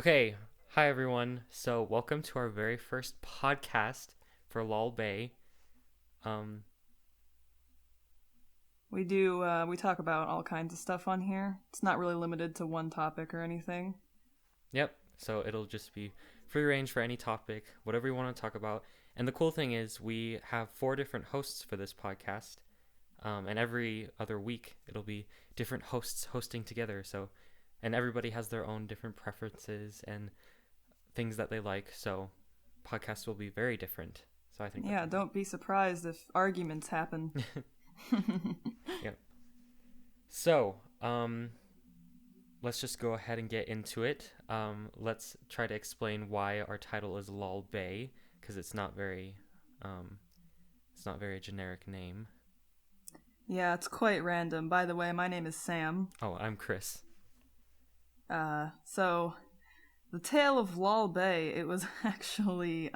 Okay, hi everyone. So welcome to our very first podcast for lolbae. Um, We talk about all kinds of stuff on here. It's not really limited to one topic or anything. yep. So it'll just be free range for any topic, whatever you want to talk about. And the cool thing is we have four different hosts for this podcast. And every other week it'll be different hosts hosting together. And everybody has their own different preferences and things that they like. So podcasts will be very different. So I think Yeah, that'll don't be surprised if arguments happen. be. Yep. So, let's just go ahead and get into it. Let's try to explain why our title is lolbae, because um, it's not very generic name. Yeah, it's quite random. By the way, my name is Sam. Oh, I'm Chris. So the tale of lolbae, it was actually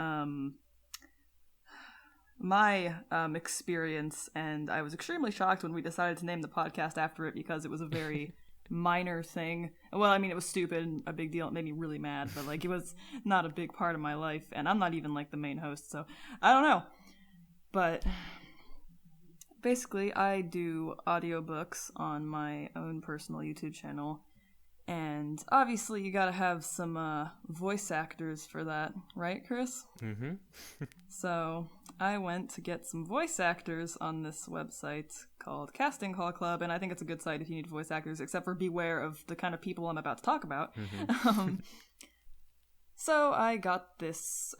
my experience, and I was extremely shocked when we decided to name the podcast after it because it was a very minor thing. Well, I mean, it was stupid and a big deal. It made me really mad, but like it was not a big part of my life, and I'm not even like the main host, so I don't know. But basically, I do audiobooks on my own personal YouTube channel, and obviously, you gotta have some voice actors for that, right, Chris? Mm-hmm. So I went to get some voice actors on this website called Casting Call Club, and I think it's a good site if you need voice actors, except for beware of the kind of people I'm about to talk about. Mm-hmm. So I got this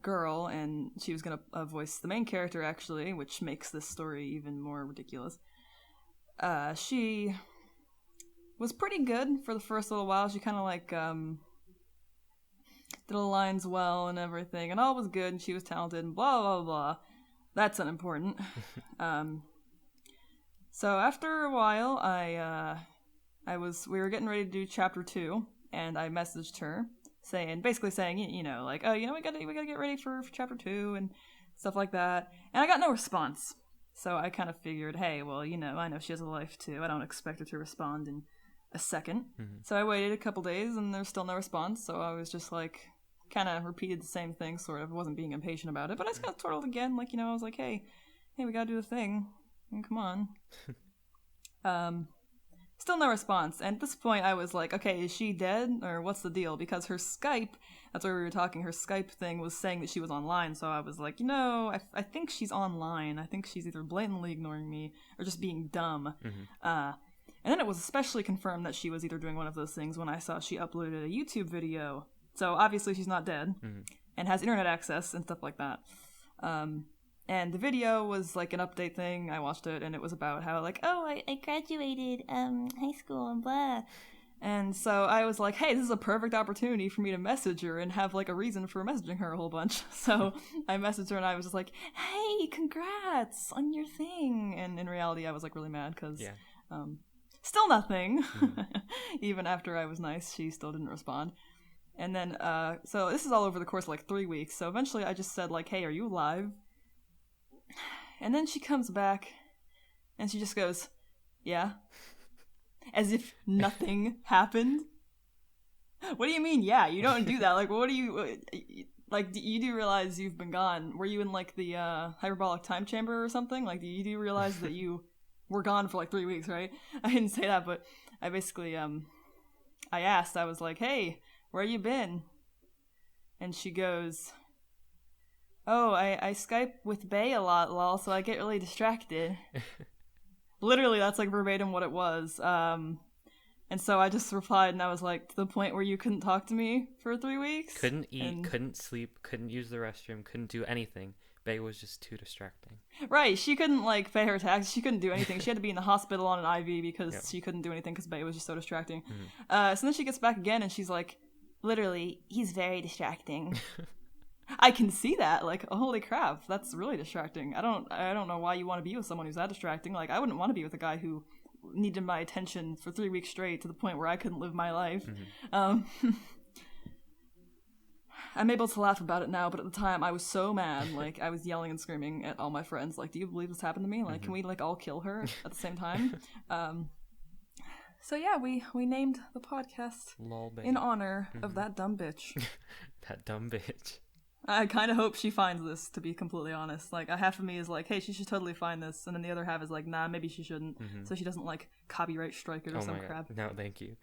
girl, and she was gonna voice the main character, actually, which makes this story even more ridiculous. She was pretty good for the first little while. She kind of like did the lines well and everything, and all was good, and she was talented, and blah blah blah. That's unimportant. um, so after a while, we were getting ready to do chapter 2, and I messaged her basically saying, like, oh, we gotta get ready for chapter 2 and stuff like that, and I got no response. So I kind of figured, hey, well, I know she has a life too. I don't expect her to respond in a second. Mm-hmm. So I waited a couple days and there's still no response. So I was just like, kind of repeated the same thing, sort of. I wasn't being impatient about it, but I just kind of twirled again. Like, I was like, hey, we gotta do the thing. Come on. Still no response. And at this point, I was like, okay, is she dead? Or what's the deal? Because her Skype, that's where we were talking, her Skype thing was saying that she was online. So I was like, I think she's online. I think she's either blatantly ignoring me or just being dumb. Mm-hmm. And then it was especially confirmed that she was either doing one of those things when I saw she uploaded a YouTube video. So obviously she's not dead and has internet access and stuff like that. And the video was like an update thing. I watched it and it was about how like, oh, I graduated high school and blah. And so I was like, hey, this is a perfect opportunity for me to message her and have like a reason for messaging her a whole bunch. So I messaged her and I was just like, hey, congrats on your thing. And in reality, I was like really mad because still nothing. Even after I was nice, she still didn't respond. And then, so this is all over the course of like 3 weeks. So eventually I just said like, hey, are you live? And then she comes back and she just goes, yeah. As if nothing happened. What do you mean, yeah? You don't do that. Like, what do you... Like, you do realize you've been gone. Were you in, like, the hyperbolic time chamber or something? Like, you do realize that you were gone for, like, 3 weeks, right? I didn't say that, but I basically, I asked. I was like, hey, where you been? And she goes... Oh, I Skype with Bae a lot, lol, so I get really distracted. Literally, that's like verbatim what it was. And so I just replied and I was like, to the point where you couldn't talk to me for 3 weeks? Couldn't eat, couldn't sleep, couldn't use the restroom, couldn't do anything. Bae was just too distracting. Right, she couldn't like pay her taxes, she couldn't do anything. She had to be in the hospital on an IV because she couldn't do anything because Bae was just so distracting. So then she gets back again and she's like, literally, he's very distracting. I can see that. Like, oh, holy crap, that's really distracting. I don't know why you want to be with someone who's that distracting. Like, I wouldn't want to be with a guy who needed my attention for 3 weeks straight to the point where I couldn't live my life. I'm able to laugh about it now, but at the time I was so mad. Like, I was yelling and screaming at all my friends. Like, do you believe this happened to me? Like, can we like all kill her at the same time? So yeah, we named the podcast Lolbae. in honor of that dumb bitch. That dumb bitch. I kind of hope she finds this, to be completely honest. Like, a half of me is like, hey, she should totally find this, and then the other half is like, nah, maybe she shouldn't, so she doesn't, like, copyright strike it or some crap. No, thank you.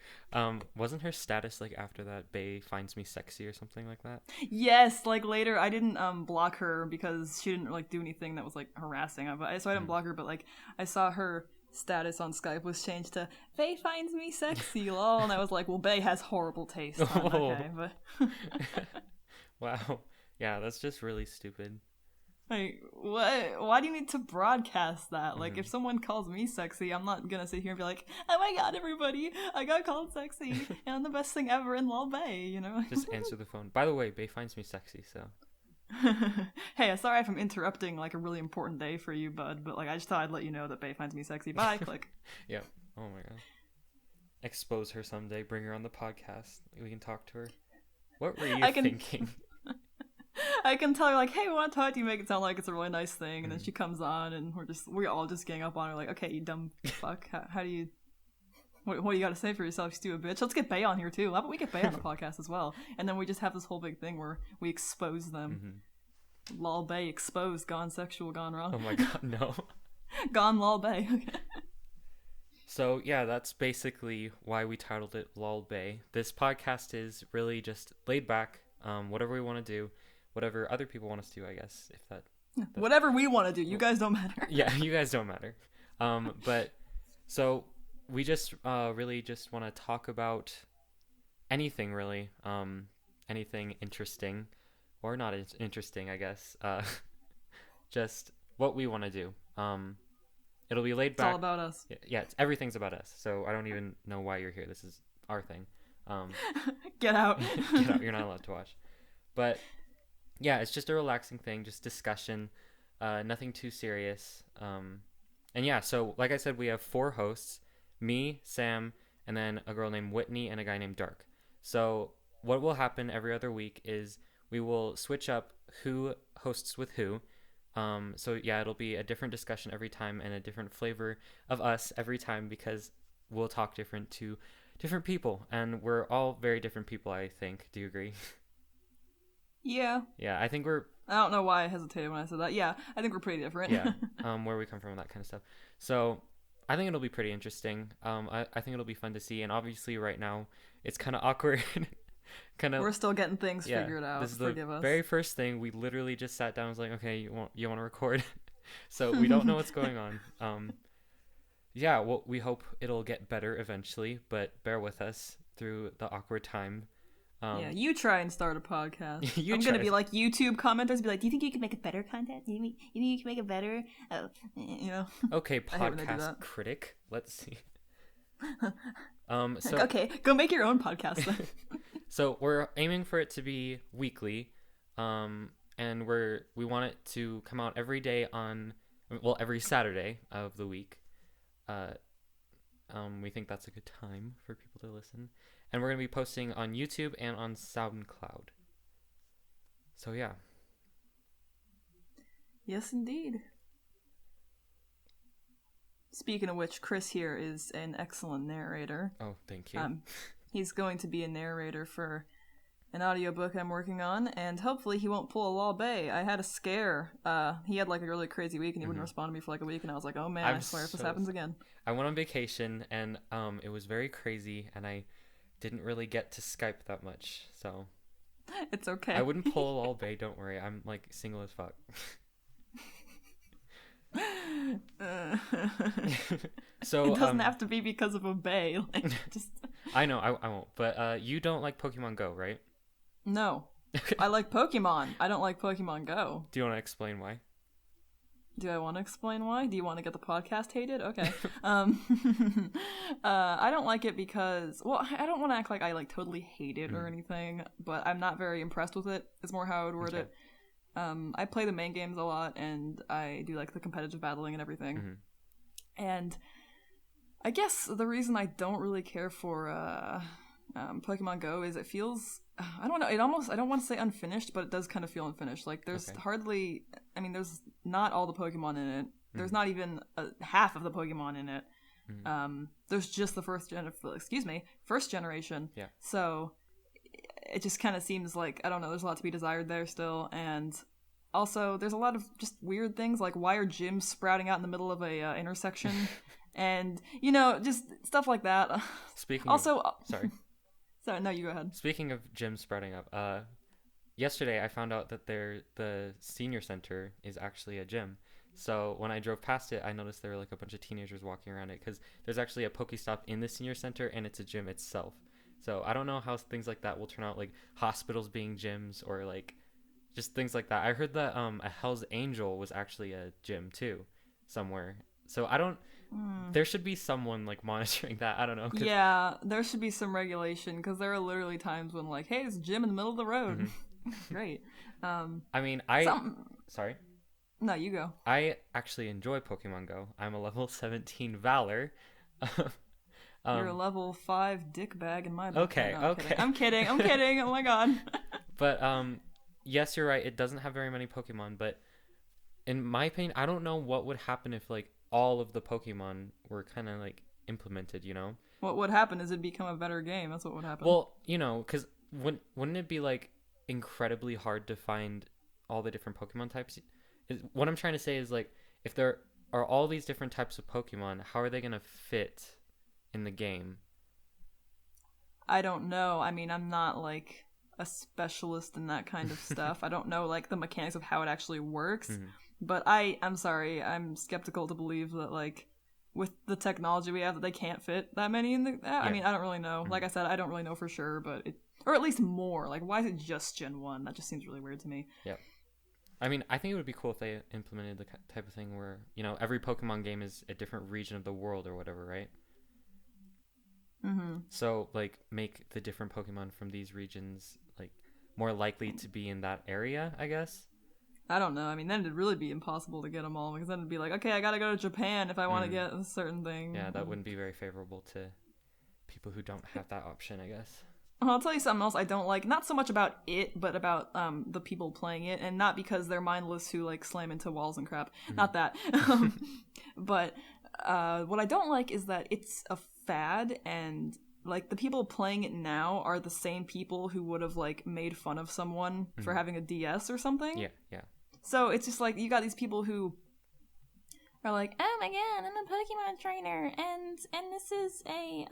Wasn't her status, like, after that, Bae finds me sexy or something like that? Yes, like, later, I didn't, block her because she didn't, like, do anything that was, like, harassing, so I didn't block her, but, like, I saw her status on Skype was changed to, Bae finds me sexy, lol, and I was like, well, Bae has horrible taste, okay, but... Wow. Yeah, that's just really stupid. Like, what? Why do you need to broadcast that? Like, if someone calls me sexy, I'm not gonna sit here and be like, oh my god, everybody, I got called sexy, and I'm the best thing ever in lolbae, you know? Just answer the phone. By the way, Bae finds me sexy, so... Hey, sorry if I'm interrupting, like, a really important day for you, bud, but, like, I just thought I'd let you know that Bae finds me sexy. Bye, click. Yeah. Oh my god. Expose her someday, bring her on the podcast. We can talk to her. What were you thinking? I can tell her, like, hey, we want to talk to you, make it sound like it's a really nice thing, and then she comes on, and we all just gang up on her, like, okay, you dumb fuck, how do you, what do you got to say for yourself, you stupid bitch? Let's get Bae on here, too. How about we get Bae on the podcast as well? And then we just have this whole big thing where we expose them. Lolbae exposed, gone sexual, gone wrong. Oh my god, no. Gone lolbae. So, yeah, that's basically why we titled it Lolbae. This podcast is really just laid back, whatever we want to do. Whatever other people want us to do, I guess. If that whatever we want to do, you guys don't matter. Yeah, you guys don't matter. But so we just really just want to talk about anything really, anything interesting or not interesting, I guess. Just what we want to do. It'll be laid back. It's all about us. Yeah, everything's about us. So I don't even know why you're here. This is our thing. Get out. Get out. You're not allowed to watch. But yeah, it's just a relaxing thing, just discussion, nothing too serious. And yeah, so like I said, we have 4 hosts, me, Sam, and then a girl named Whitney and a guy named Dark. So what will happen every other week is we will switch up who hosts with who. So yeah, it'll be a different discussion every time and a different flavor of us every time because we'll talk different to different people. And we're all very different people, I think. Do you agree? Yeah. Yeah, I think we're... I don't know why I hesitated when I said that. Yeah, I think we're pretty different. Yeah, where we come from and that kind of stuff. So I think it'll be pretty interesting. I think it'll be fun to see. And obviously right now it's kind of awkward. We're still getting things figured out. This is Forgive us. Very first thing. We literally just sat down and was like, okay, you want to record? So we don't know what's going on. Yeah, well, we hope it'll get better eventually, but bear with us through the awkward time. Yeah, you try and start a podcast. I'm going to be like YouTube commenters, be like, do you think you can make it better content? Do you think you can make it better? You know. Okay, podcast critic. Let's see. So okay, go make your own podcast then. So we're aiming for it to be weekly, and we want it to come out every day every Saturday of the week. We think that's a good time for people to listen. And we're going to be posting on YouTube and on SoundCloud. So, yeah. Yes, indeed. Speaking of which, Chris here is an excellent narrator. Oh, thank you. He's going to be a narrator for an audiobook I'm working on, and hopefully he won't pull a lolbae. I had a scare. He had like a really crazy week, and he wouldn't respond to me for like a week, and I was like, oh man, I swear if this happens again. I went on vacation, and it was very crazy, and I didn't really get to Skype that much, so it's okay. I wouldn't pull a lolbae, don't worry. I'm like single as fuck. So it doesn't have to be because of a bae. Like, just I know I won't. But you don't like Pokemon Go, right? No, I like Pokemon. I don't like Pokemon Go. Do you want to explain why? Do I want to explain why? Do you want to get the podcast hated? Okay. I don't like it because, well, I don't want to act like I like totally hate it or anything, but I'm not very impressed with it. It's more how I would word it. I play the main games a lot, and I do like the competitive battling and everything. And I guess the reason I don't really care for Pokemon Go is it feels, I don't know, I don't want to say unfinished, but it does kind of feel unfinished. Like there's there's not all the Pokemon in it. There's not even half of the Pokemon in it. There's just the first generation. Yeah. So it just kind of seems like, I don't know, there's a lot to be desired there still. And also, there's a lot of just weird things, like why are gyms sprouting out in the middle of a intersection? And, just stuff like that. Speaking also, of... Sorry. Sorry, no, you go ahead. Speaking of gyms sprouting up, yesterday I found out that the senior center is actually a gym. So when I drove past it, I noticed there were like a bunch of teenagers walking around it because there's actually a Pokestop in the senior center and it's a gym itself. So I don't know how things like that will turn out, like hospitals being gyms or like just things like that. I heard that a Hell's Angel was actually a gym too somewhere. So I don't... There should be someone like monitoring that. I don't know. Yeah, there should be some regulation because there are literally times when like, hey, there's a gym in the middle of the road. Great. I mean, Sorry. No, you go. I actually enjoy Pokemon Go. I'm a level 17 Valor. You're a level 5 dick bag in my book. Okay, No, okay. I'm kidding. Oh my god. But yes, you're right. It doesn't have very many Pokemon, but in my opinion, I don't know what would happen if like all of the Pokemon were kind of like implemented, What would happen is it'd become a better game. That's what would happen. Well, because wouldn't it be like incredibly hard to find all the different Pokemon types? What I'm trying to say is like if there are all these different types of Pokemon, how are they going to fit in the game? I don't know. I mean, I'm not like a specialist in that kind of stuff. I don't know like the mechanics of how it actually works. But I'm sorry, I'm skeptical to believe that like with the technology we have that they can't fit that many in the I mean, I don't really know. Like I said, I don't really know for sure, but or at least more. Like why is it just Gen 1? That just seems really weird to me. Yeah. I mean, I think it would be cool if they implemented the type of thing where, every Pokemon game is a different region of the world or whatever, right? So, like, make the different Pokemon from these regions, like, more likely to be in that area, I guess? I don't know. I mean, then it'd really be impossible to get them all because then it'd be like, okay, I gotta go to Japan if I want to get a certain thing. Yeah, that wouldn't be very favorable to people who don't have that option, I guess. I'll tell you something else I don't like. Not so much about it, but about the people playing it, and not because they're mindless who like slam into walls and crap. Not that. But what I don't like is that it's a fad, and like the people playing it now are the same people who would have like made fun of someone for having a DS or something. Yeah. So it's just like you got these people who are like, oh my god, I'm a Pokemon trainer, and this is a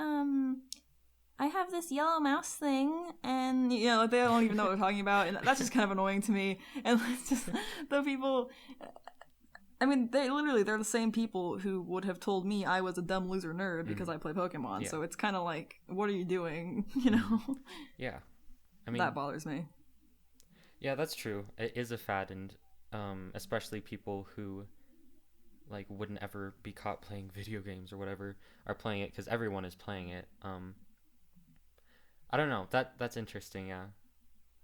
I have this yellow mouse thing, and they don't even know what they're talking about, and that's just kind of annoying to me. And it's just the people. I mean, they're the same people who would have told me I was a dumb loser nerd because I play Pokemon. Yeah. So it's kind of like, what are you doing? Yeah, I mean that bothers me. Yeah, that's true. It is a fad, and especially people who like wouldn't ever be caught playing video games or whatever are playing it because everyone is playing it. I don't know. That's interesting, yeah.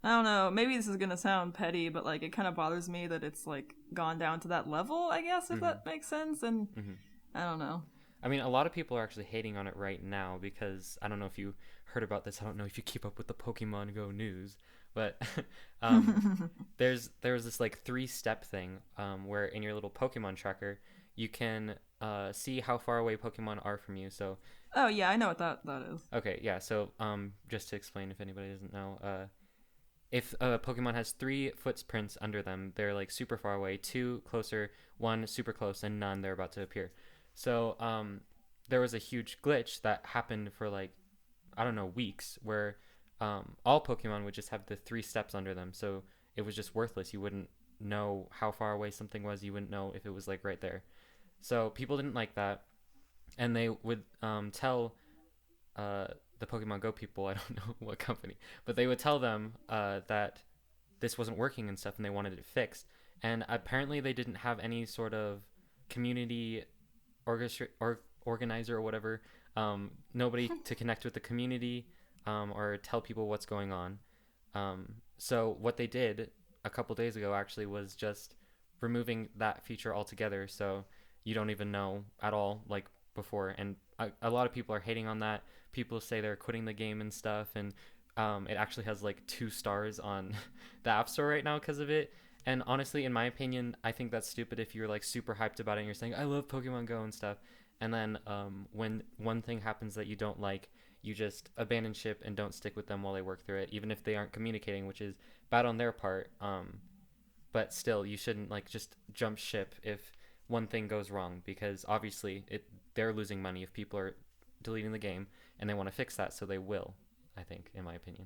I don't know. Maybe this is gonna sound petty, but like it kind of bothers me that it's like gone down to that level, I guess, if that makes sense. And I don't know. I mean, a lot of people are actually hating on it right now because I don't know if you heard about this. I don't know if you keep up with the Pokemon Go news, but there was this like 3-step thing where in your little Pokemon tracker you can see how far away Pokemon are from you. So. Oh yeah, I know what that is. Okay, yeah. So just to explain, if anybody doesn't know, if a Pokemon has 3 footprints under them, they're like super far away. 2 closer, 1 super close, and none they're about to appear. So there was a huge glitch that happened for like I don't know weeks where all Pokemon would just have the 3 steps under them. So it was just worthless. You wouldn't know how far away something was. You wouldn't know if it was like right there. So people didn't like that. And they would tell the Pokemon Go people, I don't know what company, but they would tell them that this wasn't working and stuff, and they wanted it fixed. And apparently they didn't have any sort of community organizer or whatever, nobody to connect with the community or tell people what's going on. So what they did a couple days ago actually was just removing that feature altogether, so you don't even know at all, like, before. And a lot of people are hating on that. People say they're quitting the game and stuff, and it actually has like 2 stars on the App Store right now because of it. And honestly, in my opinion, I think that's stupid if you're like super hyped about it and you're saying I love Pokemon Go and stuff, and then when one thing happens that you don't like, you just abandon ship and don't stick with them while they work through it, even if they aren't communicating, which is bad on their part. But still, you shouldn't like just jump ship if one thing goes wrong, because obviously they're losing money if people are deleting the game, and they want to fix that, so they will, I think, in my opinion.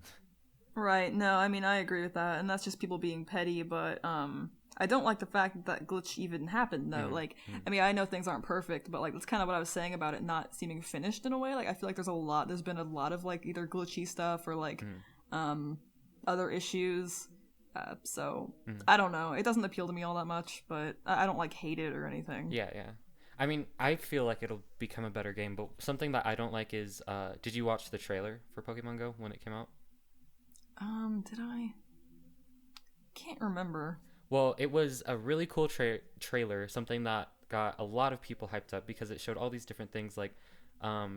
Right. No, I mean, I agree with that, and that's just people being petty, but I don't like the fact that that glitch even happened, though. Like, I mean, I know things aren't perfect, but like that's kind of what I was saying about it not seeming finished in a way. Like, I feel like there's been a lot of like either glitchy stuff or like other issues. So I don't know. It doesn't appeal to me all that much, but I don't like hate it or anything. Yeah, yeah. I mean, I feel like it'll become a better game, but something that I don't like is, did you watch the trailer for Pokemon Go when it came out? Did I? Can't remember. Well, it was a really cool trailer, something that got a lot of people hyped up because it showed all these different things like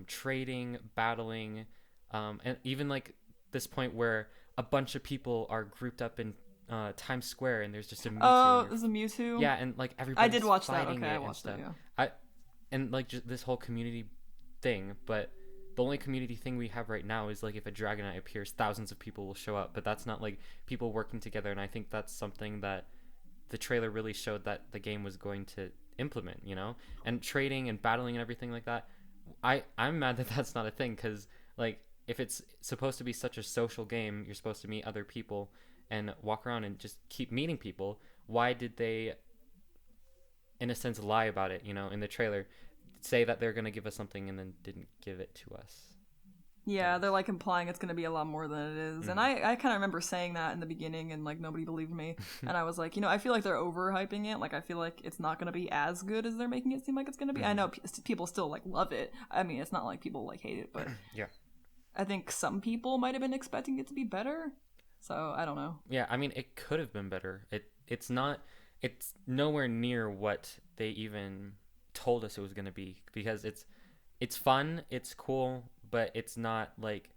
trading, battling, and even like this point where a bunch of people are grouped up in Times Square and there's just a Mewtwo. Oh, there's a Mewtwo? Yeah, and like everybody's I did watch that. fighting Okay, I it and watched stuff. it, yeah. And like just this whole community thing, but the only community thing we have right now is like if a Dragonite appears, thousands of people will show up, but that's not like people working together, and I think that's something that the trailer really showed that the game was going to implement, you know? And trading and battling and everything like that. I'm mad that that's not a thing, because like if it's supposed to be such a social game, you're supposed to meet other people and walk around and just keep meeting people. Why did they, in a sense, lie about it, you know, in the trailer? Say that they're going to give us something and then didn't give it to us. Yeah, they're like implying it's going to be a lot more than it is. And I kind of remember saying that in the beginning and like nobody believed me. And I was like, you know, I feel like they're overhyping it. Like I feel like it's not going to be as good as they're making it seem like it's going to be. I know people still like love it. I mean, it's not like people like hate it, but Yeah. I think some people might have been expecting it to be better. So I don't know. Yeah, I mean, it could have been better. It's not. It's nowhere near what they even told us it was going to be, because it's fun, it's cool, but it's not like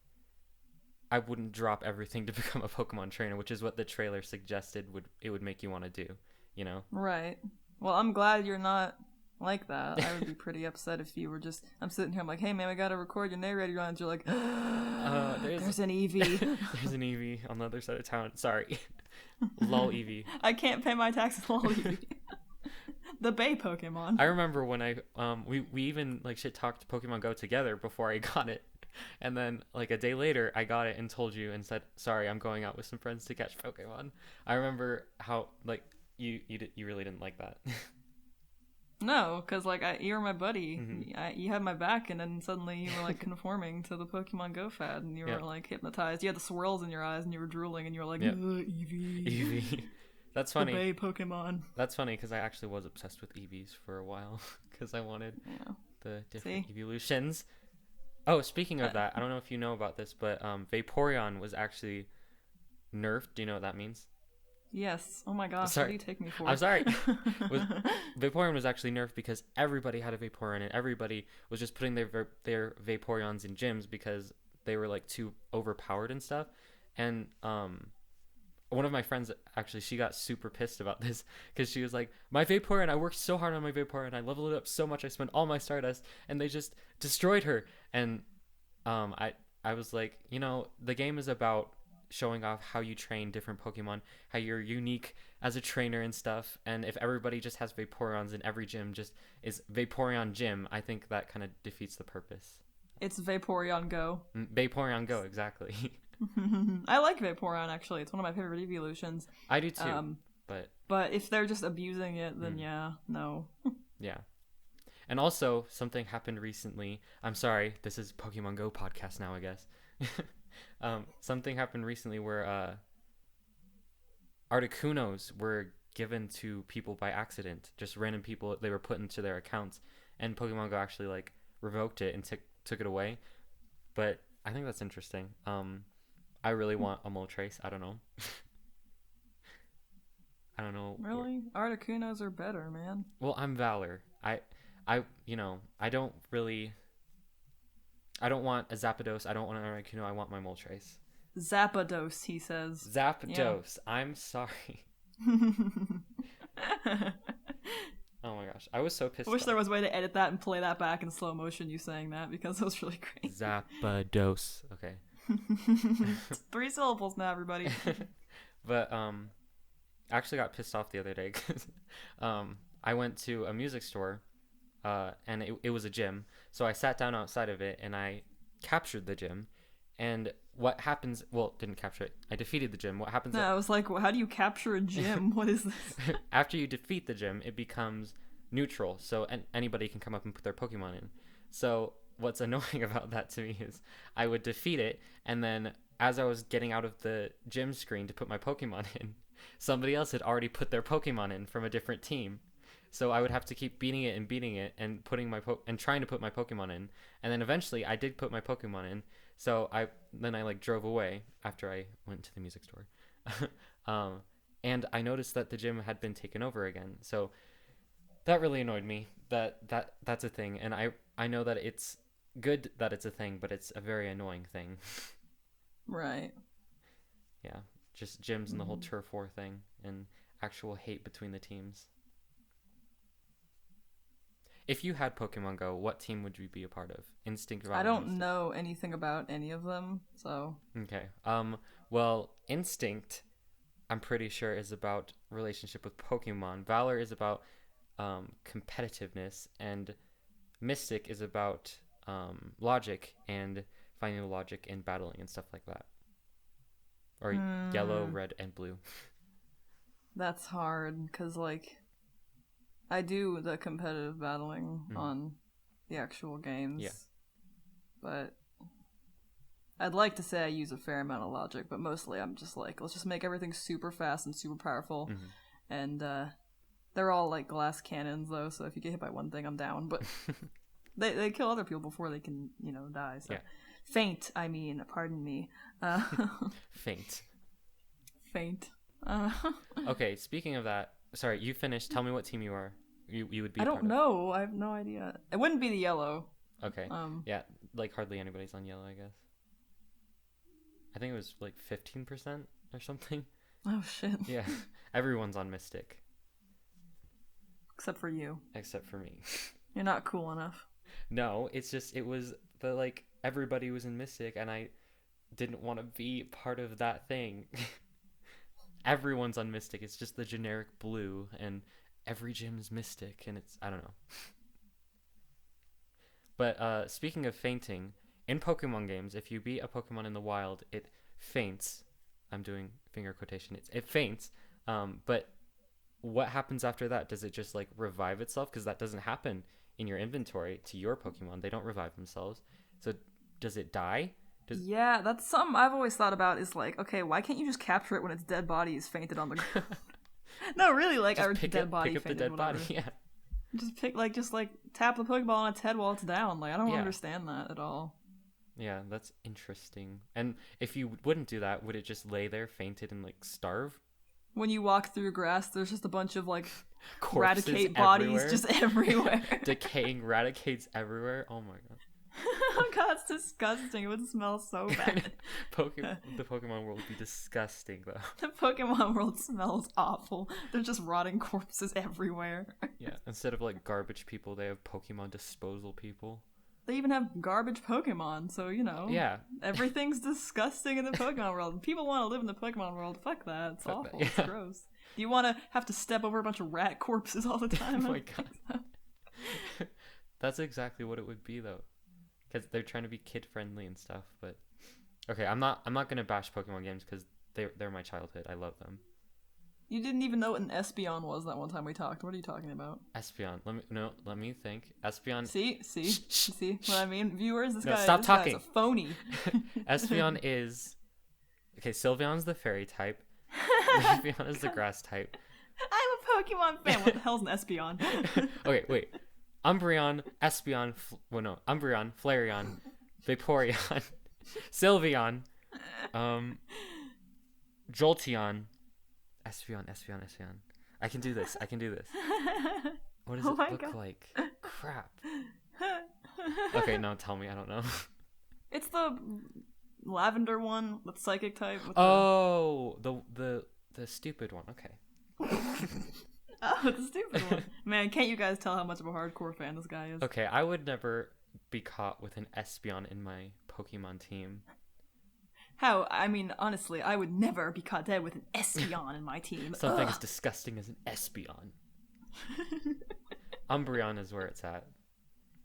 I wouldn't drop everything to become a Pokemon trainer, which is what the trailer suggested would make you want to do, you know? Right. Well, I'm glad you're not like that. I would be pretty upset if you were just, I'm sitting here, I'm like, hey man, we gotta record your narrator on. You're like, there's an Eevee. There's an Eevee on the other side of town. Sorry. Lol Eevee. I can't pay my taxes, lol Eevee. The Bay Pokemon. I remember when we even like shit talked Pokemon Go together before I got it. And then like a day later I got it and told you and said, sorry, I'm going out with some friends to catch Pokemon. I remember how like you really didn't like that. No, because like you were my buddy. You had my back, and then suddenly you were like conforming to the Pokemon Go fad, and you were like hypnotized. You had the swirls in your eyes, and you were drooling, and you were like, Eevee. Eevee. That's funny. The Bay Pokemon. That's funny because I actually was obsessed with Eevees for a while because I wanted the different evolutions. Oh, speaking of that, I don't know if you know about this, but Vaporeon was actually nerfed. Do you know what that means? Yes. Oh my gosh, sorry. what do you take me for? I'm sorry. Vaporeon was actually nerfed because everybody had a Vaporeon and everybody was just putting their Vaporeons in gyms because they were like too overpowered and stuff. And one of my friends, actually, she got super pissed about this because she was like, my Vaporeon, I worked so hard on my Vaporeon, I leveled it up so much, I spent all my Stardust, and they just destroyed her. And I was like, you know, the game is about showing off how you train different Pokemon, how you're unique as a trainer and stuff. And if everybody just has Vaporeons in every gym, just is Vaporeon Gym, I think that kind of defeats the purpose. It's Vaporeon Go. Vaporeon Go, exactly. I like Vaporeon, actually. It's one of my favorite evolutions. I do too. But if they're just abusing it, then no. Yeah. And also, something happened recently. I'm sorry, this is Pokemon Go podcast now, I guess. Something happened recently where Articunos were given to people by accident. Just random people, they were put into their accounts. And Pokemon Go actually like revoked it and took it away. But I think that's interesting. I really want a Moltres. I don't know. I don't know. Really? Articunos are better, man. Well, I'm Valor. I don't want a Zapdos. I don't want an Articuno. I want my Moltres. Zapdos, he says. Zapdos. Yeah. I'm sorry. Oh my gosh, I was so pissed I wish off. there was a way to edit that and play that back in slow motion, you saying that, because it was really great. Zapdos. Okay. 3 syllables now, everybody. But I actually got pissed off the other day because I went to a music store, and it was a gym. So I sat down outside of it and I captured the gym. And what happens? Well, didn't capture it. I defeated the gym. What happens? No, I was like, well, how do you capture a gym? What is this? After you defeat the gym, it becomes neutral, so anybody can come up and put their Pokemon in. So what's annoying about that to me is I would defeat it, and then as I was getting out of the gym screen to put my Pokemon in, somebody else had already put their Pokemon in from a different team. So I would have to keep beating it and putting and trying to put my Pokemon in, and then eventually I did put my Pokemon in. So I like drove away after I went to the music store, and I noticed that the gym had been taken over again. So that really annoyed me. That's a thing, and I know that it's good that it's a thing, but it's a very annoying thing. Right. Yeah, just gyms and the whole turf war thing and actual hate between the teams. If you had Pokemon Go, what team would you be a part of? Instinct, Violet? I don't know anything about any of them, so. Okay. Well, Instinct, I'm pretty sure, is about relationship with Pokemon. Valor is about competitiveness, and Mystic is about logic and finding the logic in battling and stuff like that. Or yellow, red, and blue. That's hard, because, like, I do the competitive battling on the actual games. Yeah. But I'd like to say I use a fair amount of logic, but mostly I'm just like, let's just make everything super fast and super powerful. And they're all like glass cannons, though, so if you get hit by one thing, I'm down. But they kill other people before they can, die. So. Yeah. Faint, I mean, pardon me. Faint. Faint. Okay, speaking of that, sorry, you finished. Tell me what team you are. You would be. I don't know. I have no idea. It wouldn't be the yellow. Okay. Yeah, like hardly anybody's on yellow, I guess. I think it was like 15% or something. Oh shit. Yeah, everyone's on Mystic. Except for you. Except for me. You're not cool enough. No, it's just it was the like everybody was in Mystic, and I didn't want to be part of that thing. Everyone's on Mystic. It's just the generic blue, and every gym is Mystic, and it's I don't know. But speaking of fainting, in Pokemon games, if you beat a Pokemon in the wild, it faints. I'm doing finger quotation. It faints. But what happens after that? Does it just like revive itself? Because that doesn't happen in your inventory to your Pokemon. They don't revive themselves. So does it die? Yeah, that's something I've always thought about is like, okay, why can't you just capture it when its dead body is fainted on the ground? No, really, like, our dead body pick up fainted, the dead whatever. body, yeah. Just tap the Pokeball on its head while it's down. Like, I don't understand that at all. Yeah, that's interesting. And if you wouldn't do that, would it just lay there fainted and like starve? When you walk through grass, there's just a bunch of like Corpses Raticate bodies everywhere. just everywhere. Decaying Raticates everywhere. Oh my god. Oh god, it's disgusting. It would smell so bad. The Pokemon world would be disgusting though. The Pokemon world smells awful. There's just rotting corpses everywhere. Yeah, instead of like garbage people, they have Pokemon disposal people. They even have garbage Pokemon, so Yeah. Everything's disgusting in the Pokemon world. People want to live in the Pokemon world. Fuck that. It's awful. It's gross. Do you want to have to step over a bunch of rat corpses all the time? Oh my god. That's exactly what it would be though. Because they're trying to be kid friendly and stuff, but okay, I'm not gonna bash Pokemon games because they're my childhood. I love them. You didn't even know what an Espeon was that one time we talked. What are you talking about? Espeon. Let me think. Espeon. See what I mean, viewers. This guy. Stop this talking. Guy's a phony. Espeon is okay. Sylveon's the fairy type. Espeon is the grass type. I'm a Pokemon fan. What the hell's an Espeon? Okay, wait. Umbreon, Espeon, Umbreon, Flareon, Vaporeon, Sylveon, Jolteon, Espeon. I can do this. What does it look like? Crap. Okay, no, tell me. I don't know. It's the lavender one with psychic type. With the stupid one. Okay. Oh, the stupid one. Man, can't you guys tell how much of a hardcore fan this guy is? Okay, I would never be caught with an Espeon in my Pokemon team. How? I mean, honestly, I would never be caught dead with an Espeon in my team. Something as disgusting as an Espeon. Umbreon is where it's at.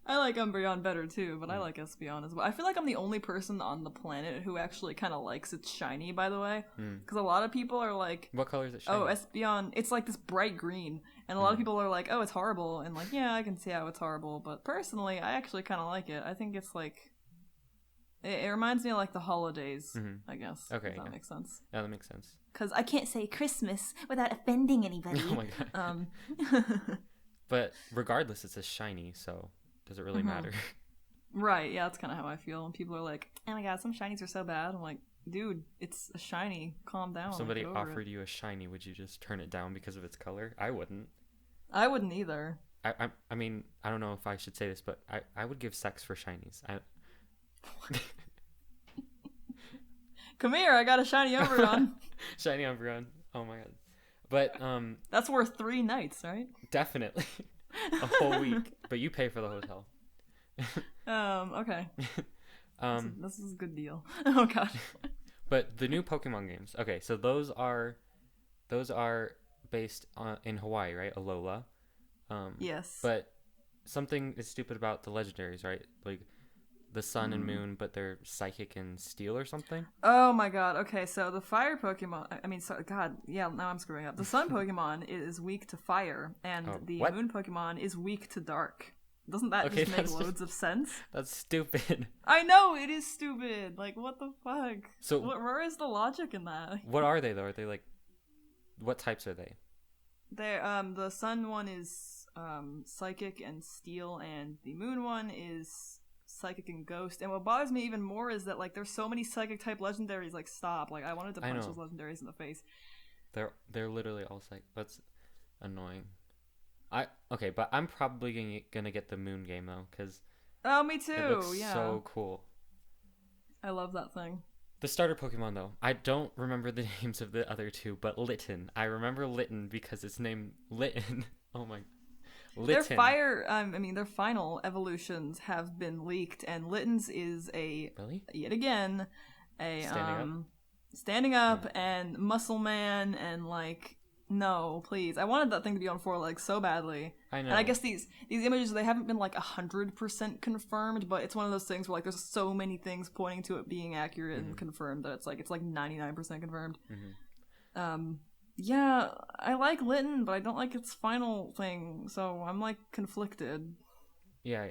I like Umbreon better too, but I like Espeon as well. I feel like I'm the only person on the planet who actually kind of likes its shiny, by the way. Because a lot of people are like... What color is it shiny? Oh, Espeon, it's like this bright green. And a lot of people are like, oh, it's horrible. And like, yeah, I can see how it's horrible. But personally, I actually kind of like it. I think it's like... It reminds me of like the holidays, I guess. Okay, if that makes sense. Yeah, that makes sense. Because I can't say Christmas without offending anybody. Oh my god. But regardless, it's a shiny, so does it really matter? Right, yeah, that's kind of how I feel. And people are like, oh my god, some shinies are so bad. I'm like, dude, it's a shiny. Calm down. If somebody offered you a shiny, would you just turn it down because of its color? I wouldn't. I wouldn't either. I mean, I don't know if I should say this, but I would give sex for shinies. Come here, I got a shiny Umbreon. Shiny Umbreon. Oh my god. But that's worth 3 nights, right? Definitely. A whole week. But you pay for the hotel. Okay. This is a good deal. Oh god. But the new Pokemon games. Okay, so those are based in Hawaii, right? Alola. Yes. But something is stupid about the legendaries, right? Like the Sun and Moon, but they're psychic and steel or something. Oh my god. Okay, so the fire Pokemon. I mean, god, yeah. Now I'm screwing up. The Sun Pokemon is weak to fire, and the Moon Pokemon is weak to dark. Doesn't that just make loads of sense? That's stupid. I know it is stupid. Like, what the fuck? So where is the logic in that? What are they though? Are they like, what types are they? They're the Sun one is psychic and steel, and the Moon one is psychic and ghost. And what bothers me even more is that like there's so many psychic type legendaries. Like, stop. Like, I wanted to punch those legendaries in the face. They're literally all psychic. That's annoying. Okay, but I'm probably gonna get the Moon game though, because me too. It looks so cool. I love that thing. The starter Pokemon though, I don't remember the names of the other two, but Litten. I remember Litten because it's named Litten. Oh my. Litten. Their fire, their final evolutions have been leaked, and Litten's is yet again, standing up and muscle man, and like, no, please. I wanted that thing to be on 4 legs so badly. I know. And I guess these images, they haven't been like 100% confirmed, but it's one of those things where like there's so many things pointing to it being accurate and confirmed that it's like 99% confirmed. Yeah, I like Litten, but I don't like its final thing, so I'm like conflicted. Yeah.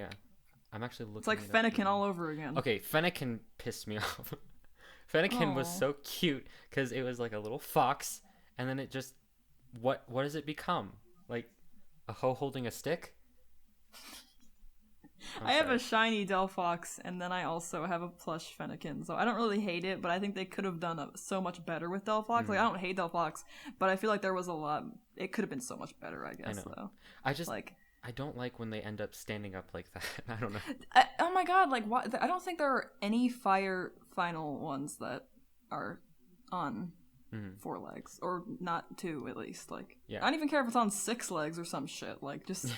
I'm actually looking. It's like Fennekin all over again. Okay, Fennekin pissed me off. Fennekin was so cute because it was like a little fox, and then it just what does it become? Like a hoe holding a stick? I have a shiny Delphox, and then I also have a plush Fennekin, so I don't really hate it, but I think they could have done so much better with Delphox. Like, I don't hate Delphox, but I feel like there was a lot. It could have been so much better, I guess. I know. Though. I just like. I don't like when they end up standing up like that. I don't know. Oh my god! Like, why? I don't think there are any fire final ones that are on 4 legs, or not 2 at least. Like, I don't even care if it's on 6 legs or some shit. Like, just.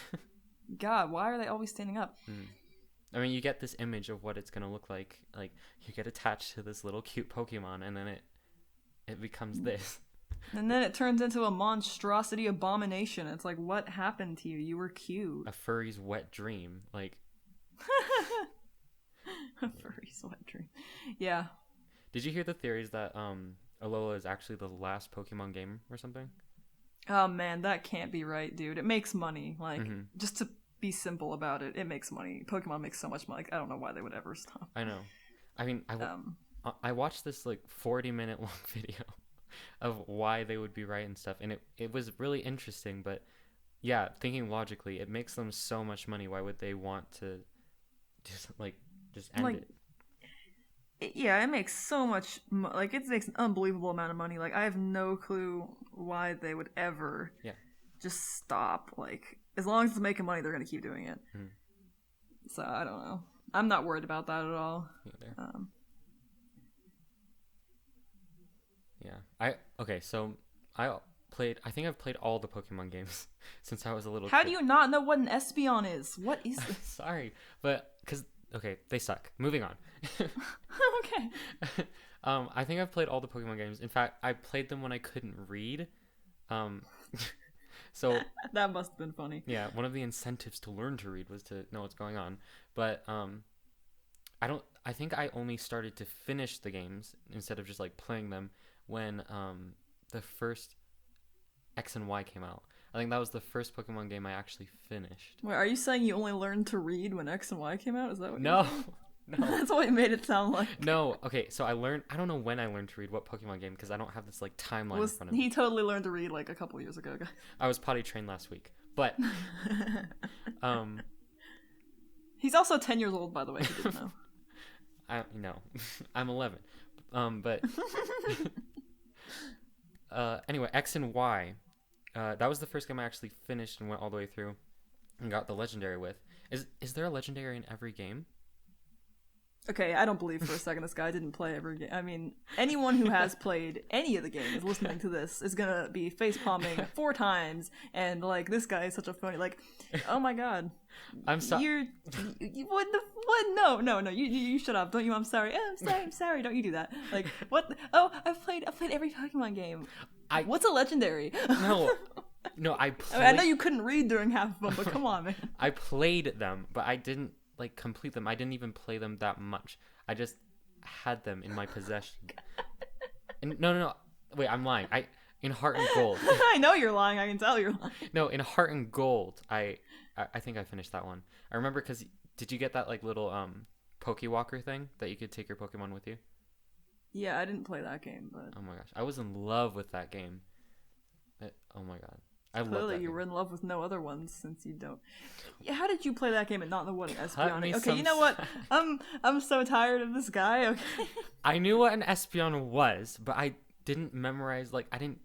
God, why are they always standing up? I mean, you get this image of what it's gonna look like. Like, you get attached to this little cute Pokemon, and then it becomes this. And then it turns into a monstrosity abomination. It's like, what happened to you? You were cute. A furry's wet dream. Like. A furry's wet dream. Yeah. Did you hear the theories that Alola is actually the last Pokemon game or something? Oh man, that can't be right, dude. It makes money. Like, just to be simple about it, it makes money. Pokemon makes so much money. Like, I don't know why they would ever stop. I know. I mean, I watched this like 40-minute long video of why they would be right and stuff, and it was really interesting. But yeah, thinking logically, it makes them so much money. Why would they want to just end it? Yeah, it makes so much like it makes an unbelievable amount of money. Like, I have no clue why they would ever just stop. Like, as long as it's making money, they're gonna keep doing it. So I don't know. I'm not worried about that at all. Yeah. So I I think I've played all the Pokemon games since I was a little How kid. do you not know what an Espeon is? What is this? Sorry, but okay, they suck. Moving on. Okay. I think I've played all the Pokemon games. In fact, I played them when I couldn't read. So that must have been funny. yeah, one of the incentives to learn to read was to know what's going on. But I think I only started to finish the games instead of just like playing them when the first X and Y came out. I think that was the first Pokemon game I actually finished. Wait, are you saying you only learned to read when X and Y came out? Is that what No. you're saying? No. That's what you made it sound like. No. Okay, so I don't know when I learned to read what Pokemon game because I don't have this like timeline in front of me. He totally learned to read like a couple years ago, guys. I was potty trained last week. But he's also 10 years old, by the way, if you didn't know. No. I'm 11. But anyway, X and Y. That was the first game I actually finished and went all the way through and got the legendary with. Is there a legendary in every game? Okay, I don't believe for a second this guy didn't play every game. I mean, anyone who has played any of the games listening to this is gonna be face-palming 4 times, and like, this guy is such a phony, like, oh my god. I'm sorry. What? No, you shut up. Don't you? I'm sorry. I'm sorry. Don't you do that. Like, what? Oh, I've played every Pokemon game. What's a legendary? No, I played... I know you couldn't read during half of them, but come on, man. I played them, but I didn't like complete them. I didn't even play them that much. I just had them in my possession. And, no. Wait, I'm lying. In Heart and Gold. I know you're lying. I can tell you're lying. No, in Heart and Gold, I think I finished that one. I remember because did you get that like little Pokewalker thing that you could take your Pokemon with you? Yeah, I didn't play that game, but oh my gosh, I was in love with that game. Oh my god. Clearly, you were in love with no other ones since you don't. Yeah, how did you play that game and not know what an Espeon is? Okay, you know what? I'm so tired of this guy. Okay. I knew what an Espeon was, but I didn't memorize. Like, I didn't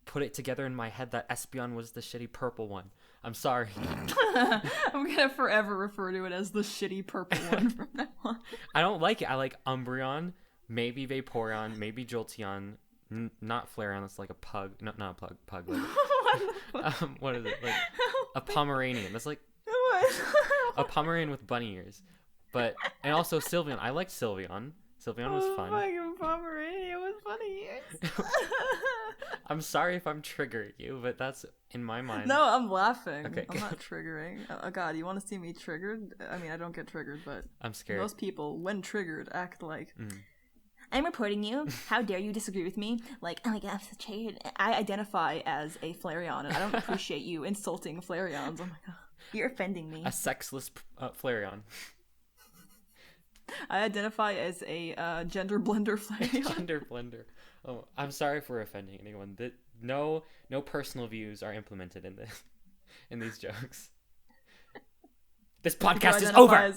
put it together in my head that Espeon was the shitty purple one. I'm sorry. I'm gonna forever refer to it as the shitty purple one from now on. I don't like it. I like Umbreon, maybe Vaporeon, maybe Jolteon. Not Flareon. That's like a pug. No, not a pug. Pug. Like, what is it? Like a Pomeranian. That's like a Pomeranian with bunny ears. And also Sylveon. I liked Sylveon. Sylveon was fun. Fucking Pomeranian with bunny ears. I'm sorry if I'm triggering you, but that's in my mind. No, I'm laughing. Okay. I'm not triggering. Oh god, you want to see me triggered? I mean, I don't get triggered, but I'm scared. Most people, when triggered, act like. I'm reporting you. How dare you disagree with me? Like, oh my god, I'm such a... I identify as a Flareon, and I don't appreciate you insulting Flareons. Oh my god. You're offending me. A sexless Flareon. I identify as a gender blender Flareon. Gender blender. Oh, I'm sorry for offending anyone. No personal views are implemented in these jokes. This podcast is over!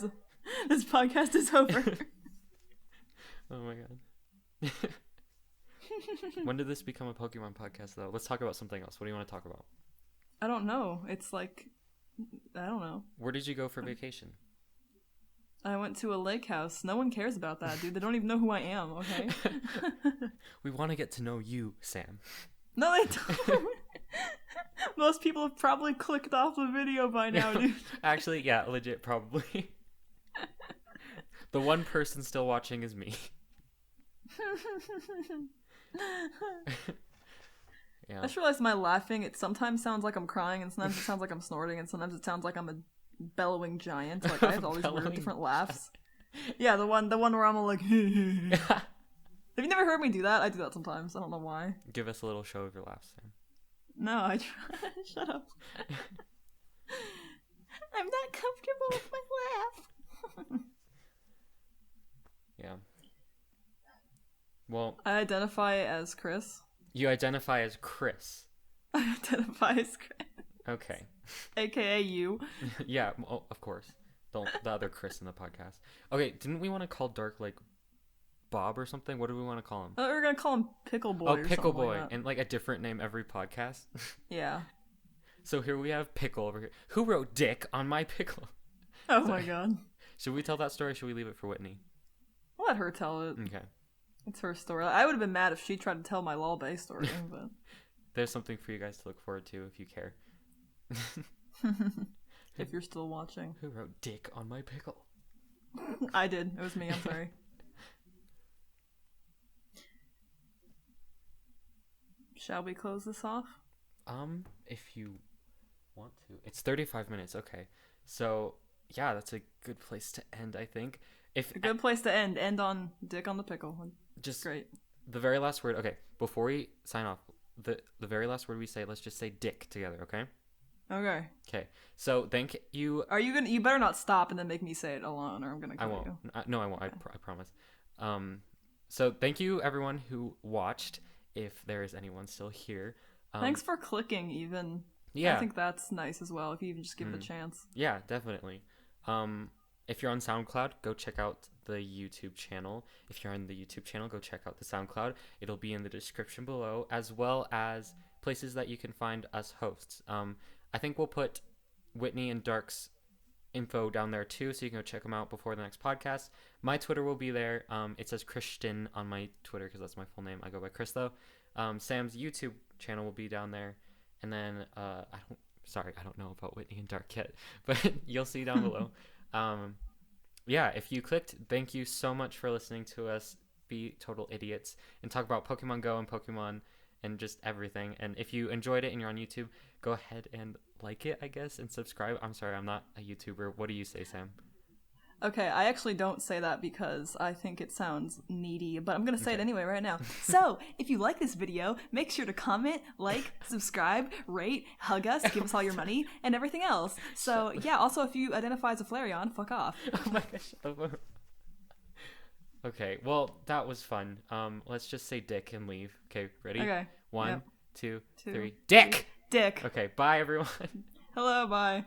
This podcast is over. Oh my god. When did this become a Pokemon podcast, though? Let's talk about something else. What do you want to talk about? I don't know. It's like, I don't know. Where did you go for vacation? I went to a lake house. No one cares about that, dude. They don't even know who I am, okay? We want to get to know you, Sam. No, they don't. Most people have probably clicked off the video by now, dude. Actually, yeah, legit, probably. The one person still watching is me. Yeah. I just realized my laughing, it sometimes sounds like I'm crying, and sometimes it sounds like I'm snorting, and sometimes it sounds like I'm a bellowing giant. Like, I have all these weird different laughs. Yeah, the one where I'm all like, have you never heard me do that? I do that sometimes. I don't know why. Give us a little show of your laughs, Sam. No, I try. Shut up. I'm not comfortable with my laugh. Yeah. Well, I identify as Chris. You identify as Chris. I identify as Chris. Okay. AKA you. Yeah, of course. The other Chris in the podcast. Okay, didn't we want to call Dark like Bob or something? What do we want to call him? We were gonna call him Pickle Boy. Oh, Pickle Boy, and like a different name every podcast. Yeah. So here we have Pickle over here. Who wrote Dick on my pickle? Oh my god. Should we tell that story? Or should we leave it for Whitney? Let her tell it. Okay. It's her story. I would have been mad if she tried to tell my lolbae story, but there's something for you guys to look forward to if you care. If you're still watching. Who wrote dick on my pickle? I did. It was me. I'm sorry. Shall we close this off? If you want to. It's 35 minutes. Okay. So, yeah, that's a good place to end, I think. If A good place to end. End on dick on the pickle. just Great. the very last word. Okay, before we sign off, the very last word we say, let's just say dick together, okay? Okay. Okay. So, thank you. Are you gonna? You better not stop and then make me say it alone, or I'm gonna I kill won't. you. No, I won't. I promise. So thank you everyone who watched. If there is anyone still here. Thanks for clicking. Even. Yeah. I think that's nice as well. If you even just give it a chance. Yeah, definitely. If you're on SoundCloud, go check out the YouTube channel. If you're on the YouTube channel, go check out the SoundCloud. It'll be in the description below, as well as places that you can find us hosts. I think we'll put Whitney and Dark's info down there too, so you can go check them out before the next podcast. My Twitter will be there. It says Christian on my Twitter because that's my full name. I go by Chris though. Sam's YouTube channel will be down there, and then I don't know about Whitney and Dark yet, but you'll see down below. Yeah, if you clicked, thank you so much for listening to us be total idiots and talk about Pokemon Go and Pokemon and just everything. And if you enjoyed it and you're on YouTube, go ahead and like it, I guess, and subscribe. I'm sorry, I'm not a YouTuber. What do you say, Sam? Okay, I actually don't say that because I think it sounds needy, but I'm gonna say it anyway right now. So, if you like this video, make sure to comment, like, subscribe, rate, hug us, give us all your money, and everything else. So, yeah, also if you identify as a Flareon, fuck off. Oh my gosh. Okay, well, that was fun. Let's just say dick and leave. Okay, ready? Okay. 1, Yep. 2, 2, 3. Dick! Dick. Okay, bye everyone. Hello, bye.